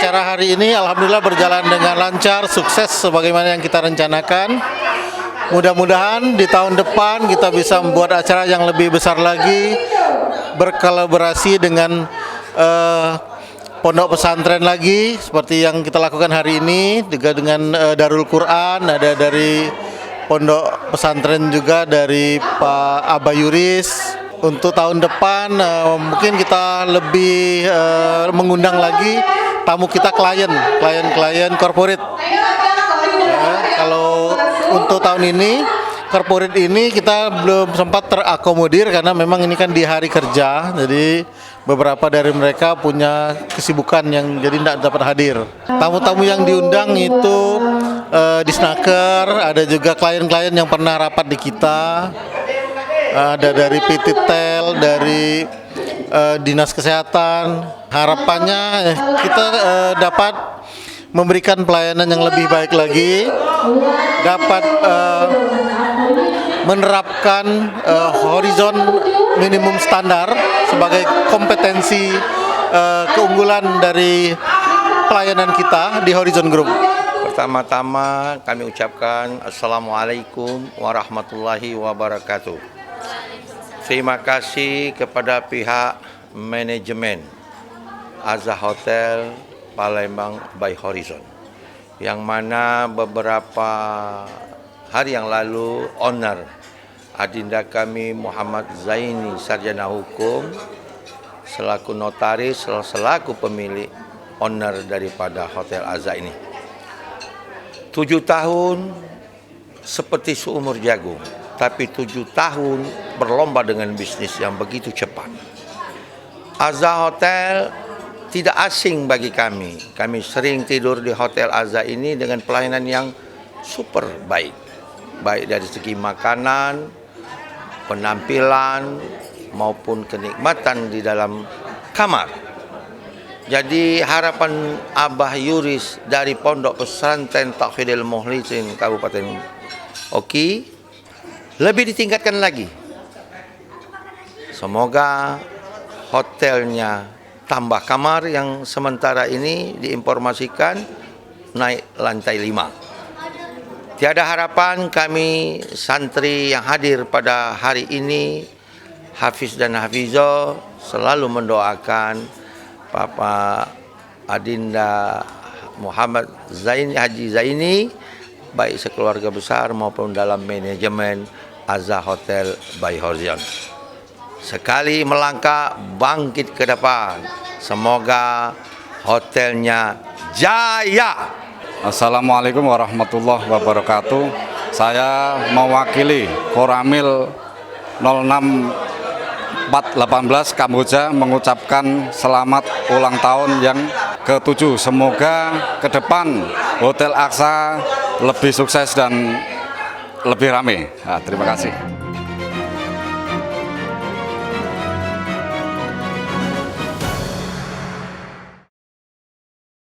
acara hari ini alhamdulillah berjalan dengan lancar, sukses sebagaimana yang kita rencanakan. Mudah-mudahan di tahun depan kita bisa membuat acara yang lebih besar lagi, berkolaborasi dengan pondok pesantren lagi seperti yang kita lakukan hari ini, juga dengan Darul Quran, ada dari pondok pesantren juga dari Pak Abayuris. Untuk tahun depan mungkin kita lebih mengundang lagi tamu kita klien corporate. Kalau untuk tahun ini corporate ini kita belum sempat terakomodir karena memang ini kan di hari kerja, jadi beberapa dari mereka punya kesibukan yang jadi tidak dapat hadir. Tamu-tamu yang diundang itu Disnaker, ada juga klien-klien yang pernah rapat di kita, ada dari PT Tel, dari Dinas Kesehatan. Harapannya kita dapat memberikan pelayanan yang lebih baik lagi, dapat menerapkan horizon minimum standar sebagai kompetensi keunggulan dari pelayanan kita di Horizon Group. Pertama-tama kami ucapkan Assalamualaikum warahmatullahi wabarakatuh. Terima kasih kepada pihak manajemen Azza Hotel Palembang by Horizon, yang mana beberapa hari yang lalu owner adinda kami Muhammad Zaini Sarjana Hukum selaku notaris, selaku pemilik owner daripada Hotel Azza ini. 7 tahun seperti seumur jagung, tapi 7 tahun berlomba dengan bisnis yang begitu cepat. Azza Hotel tidak asing bagi kami. Kami sering tidur di Hotel Azza ini dengan pelayanan yang super baik. Baik dari segi makanan, penampilan, maupun kenikmatan di dalam kamar. Jadi harapan Abah Yuris dari Pondok Pesantren Tauhidil Mukhlisin Kabupaten Oki lebih ditingkatkan lagi. Semoga hotelnya tambah kamar yang sementara ini diinformasikan naik lantai 5. Tiada harapan kami santri yang hadir pada hari ini, Hafiz dan Hafizah, selalu mendoakan Bapak Adinda Muhammad Zaini Haji Zaini, baik sekeluarga besar maupun dalam manajemen Azza Hotel by Horizon. Sekali melangkah bangkit ke depan. Semoga hotelnya jaya. Assalamualaikum warahmatullahi wabarakatuh. Saya mewakili Koramil 06418 Kamboja mengucapkan selamat ulang tahun yang ke-7. Semoga ke depan Hotel Azza lebih sukses dan lebih ramai. Nah, terima kasih.